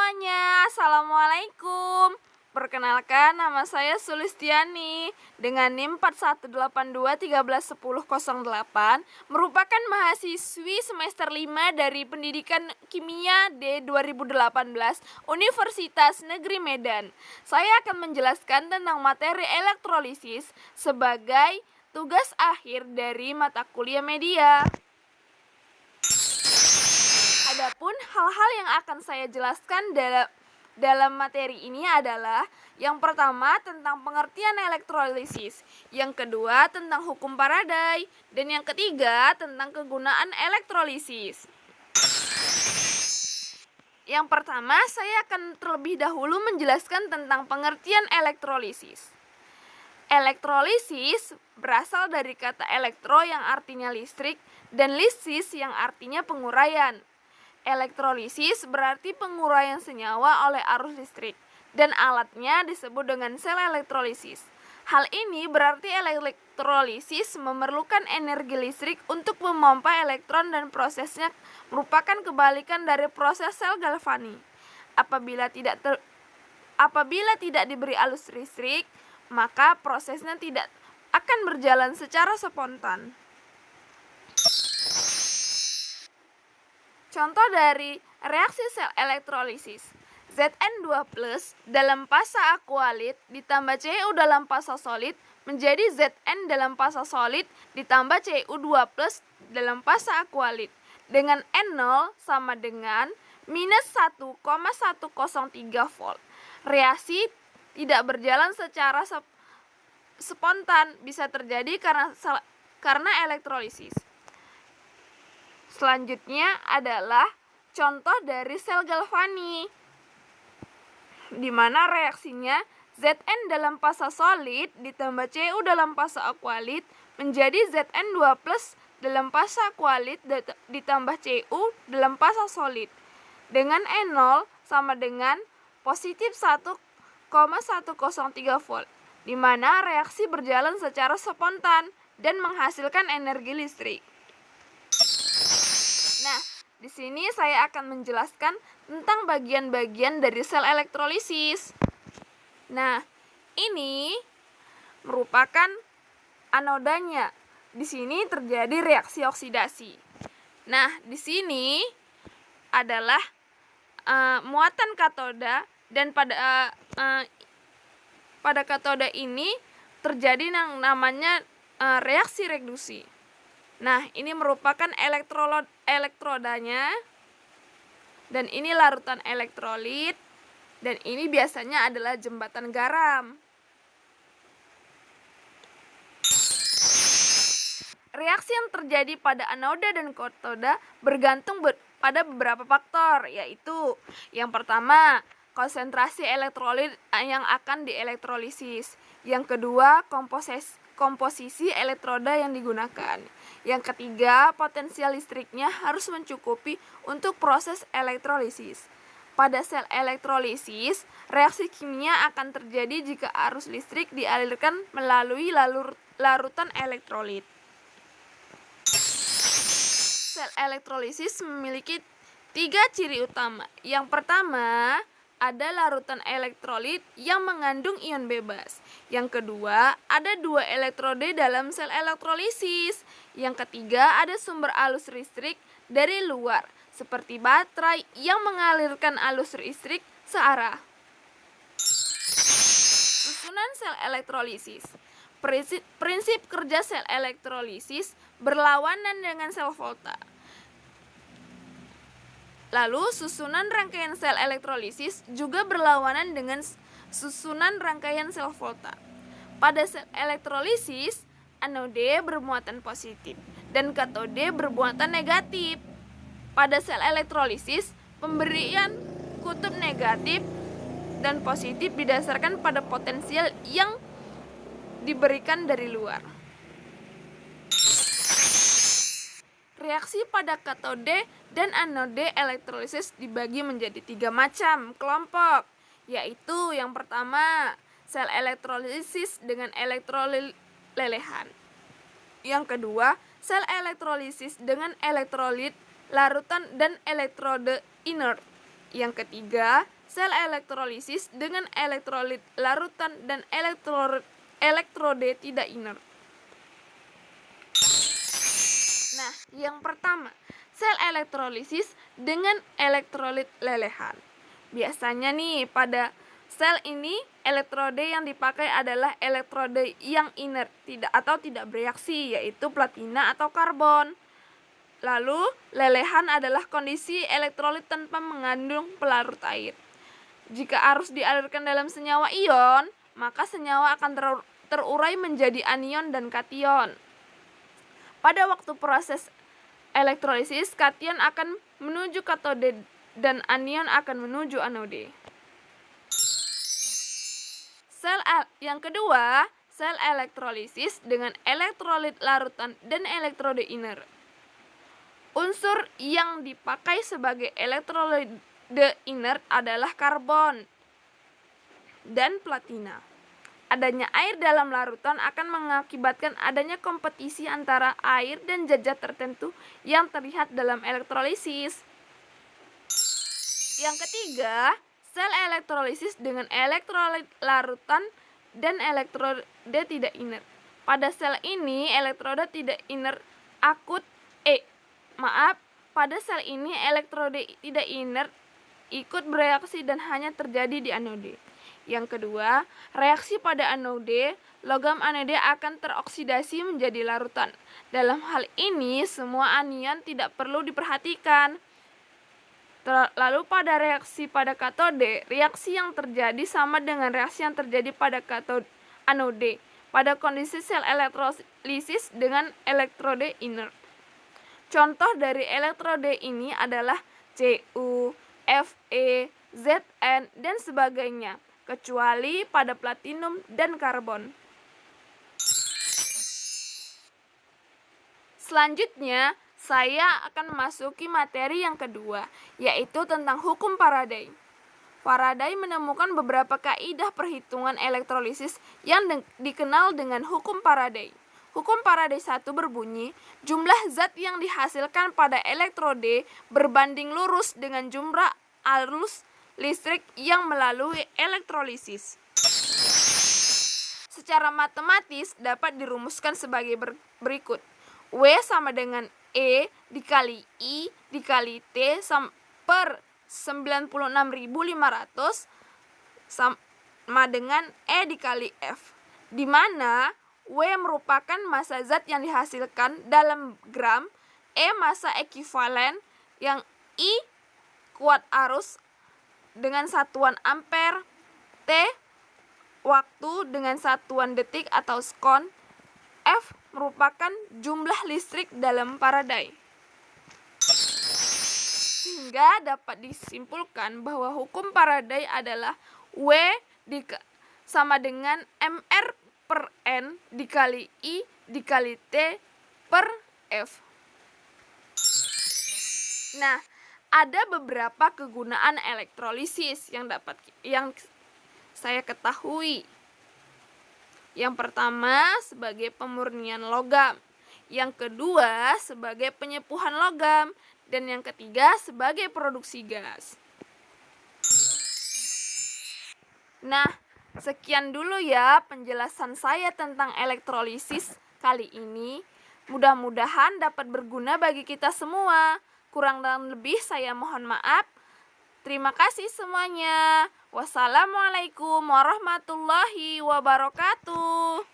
semuanya, Assalamualaikum. Perkenalkan, nama saya Sulistiani dengan NIM 4182131008, merupakan mahasiswi semester 5 dari Pendidikan Kimia D 2018 Universitas Negeri Medan. Saya akan menjelaskan tentang materi elektrolisis sebagai tugas akhir dari mata kuliah media. Adapun hal-hal yang akan saya jelaskan dalam materi ini adalah yang pertama tentang pengertian elektrolisis, yang kedua tentang hukum Faraday, dan yang ketiga tentang kegunaan elektrolisis. Yang pertama, saya akan terlebih dahulu menjelaskan tentang pengertian elektrolisis. Elektrolisis berasal dari kata elektro yang artinya listrik dan lisis yang artinya penguraian. Elektrolisis berarti penguraian senyawa oleh arus listrik, dan alatnya disebut dengan sel elektrolisis. Hal ini berarti elektrolisis memerlukan energi listrik untuk memompa elektron dan prosesnya merupakan kebalikan dari proses sel galvani. Apabila tidak diberi arus listrik, maka prosesnya tidak akan berjalan secara spontan. Contoh dari reaksi sel elektrolisis, Zn2+ dalam fasa aqualit ditambah Cu dalam fasa solid menjadi Zn dalam fasa solid ditambah Cu2+ dalam fasa aqualit dengan N0 sama dengan minus 1,103 volt. Reaksi tidak berjalan secara spontan, bisa terjadi karena elektrolisis. Selanjutnya adalah contoh dari sel galvani, di mana reaksinya Zn dalam fasa solid ditambah Cu dalam fasa aqualit menjadi Zn2+ dalam fasa aqualit ditambah Cu dalam fasa solid dengan N0 sama dengan positif 1,103 volt, di mana reaksi berjalan secara spontan dan menghasilkan energi listrik. Nah, di sini saya akan menjelaskan tentang bagian-bagian dari sel elektrolisis. Nah, ini merupakan anodanya. Di sini terjadi reaksi oksidasi. Nah, di sini adalah muatan katoda, dan pada katoda ini terjadi yang namanya reaksi reduksi. Nah, ini merupakan elektrodanya, dan ini larutan elektrolit, dan ini biasanya adalah jembatan garam. Reaksi yang terjadi pada anoda dan katoda bergantung pada beberapa faktor, yaitu yang pertama, konsentrasi elektrolit yang akan dielektrolisis. Yang kedua, komposisi elektroda yang digunakan. Yang ketiga, potensial listriknya harus mencukupi untuk proses elektrolisis. Pada sel elektrolisis, reaksi kimia akan terjadi jika arus listrik dialirkan melalui larutan elektrolit. Sel elektrolisis memiliki 3 ciri utama. Yang pertama, ada larutan elektrolit yang mengandung ion bebas. Yang kedua, ada 2 elektrode dalam sel elektrolisis. Yang ketiga, ada sumber arus listrik dari luar, seperti baterai yang mengalirkan arus listrik searah. Susunan sel elektrolisis. Prinsip kerja sel elektrolisis berlawanan dengan sel volta. Lalu, susunan rangkaian sel elektrolisis juga berlawanan dengan susunan rangkaian sel volta. Pada sel elektrolisis, anode bermuatan positif dan katode bermuatan negatif. Pada sel elektrolisis, pemberian kutub negatif dan positif didasarkan pada potensial yang diberikan dari luar. Reaksi pada katode dan anode elektrolisis dibagi menjadi 3 macam kelompok, yaitu yang pertama, sel elektrolisis dengan elektrolit lelehan. Yang kedua, sel elektrolisis dengan elektrolit larutan dan elektrode inert. Yang ketiga, sel elektrolisis dengan elektrolit larutan dan elektrode tidak inert. Nah, yang pertama, sel elektrolisis dengan elektrolit lelehan. Biasanya nih pada sel ini elektrode yang dipakai adalah elektrode yang inert, tidak bereaksi, yaitu platina atau karbon. Lalu, lelehan adalah kondisi elektrolit tanpa mengandung pelarut air. Jika arus dialirkan dalam senyawa ion, maka senyawa akan terurai menjadi anion dan kation. Pada waktu proses elektrolisis, kation akan menuju katode dan anion akan menuju anode. Yang kedua, sel elektrolisis dengan elektrolit larutan dan elektrode inert. Unsur yang dipakai sebagai elektrolit inert adalah karbon dan platina. Adanya air dalam larutan akan mengakibatkan adanya kompetisi antara air dan zat-zat tertentu yang terlihat dalam elektrolisis. Yang ketiga, sel elektrolisis dengan elektrolit larutan dan elektrode tidak inert. Pada sel ini, elektrode tidak inert pada sel ini elektrode tidak inert ikut bereaksi dan hanya terjadi di anode. Yang kedua, reaksi pada anode, logam anode akan teroksidasi menjadi larutan. Dalam hal ini, semua anion tidak perlu diperhatikan. Lalu pada reaksi pada katode, reaksi yang terjadi sama dengan reaksi yang terjadi pada anode pada kondisi sel elektrolisis dengan elektrode inert. Contoh dari elektrode ini adalah Cu, Fe, Zn, dan sebagainya, kecuali pada platinum dan karbon. Selanjutnya, saya akan memasuki materi yang kedua, yaitu tentang hukum Faraday. Faraday menemukan beberapa kaidah perhitungan elektrolisis yang dikenal dengan hukum Faraday. Hukum Faraday 1 berbunyi, jumlah zat yang dihasilkan pada elektrode berbanding lurus dengan jumlah arus listrik yang melalui elektrolisis. Secara matematis dapat dirumuskan sebagai berikut. W sama dengan E dikali I dikali T per 96.500 sama dengan E dikali F, di mana W merupakan massa zat yang dihasilkan dalam gram, E massa ekivalen, yang I kuat arus dengan satuan ampere, T waktu dengan satuan detik atau sekon, F merupakan jumlah listrik dalam Faraday. Sehingga dapat disimpulkan bahwa hukum Faraday adalah W sama dengan Mr per N dikali I dikali T per F. Nah, ada beberapa kegunaan elektrolisis yang saya ketahui. Yang pertama, sebagai pemurnian logam. Yang kedua, sebagai penyepuhan logam. Dan yang ketiga, sebagai produksi gas. Nah, sekian dulu ya penjelasan saya tentang elektrolisis kali ini. Mudah-mudahan dapat berguna bagi kita semua. Kurang dan lebih saya mohon maaf. Terima kasih semuanya. Wassalamualaikum warahmatullahi wabarakatuh.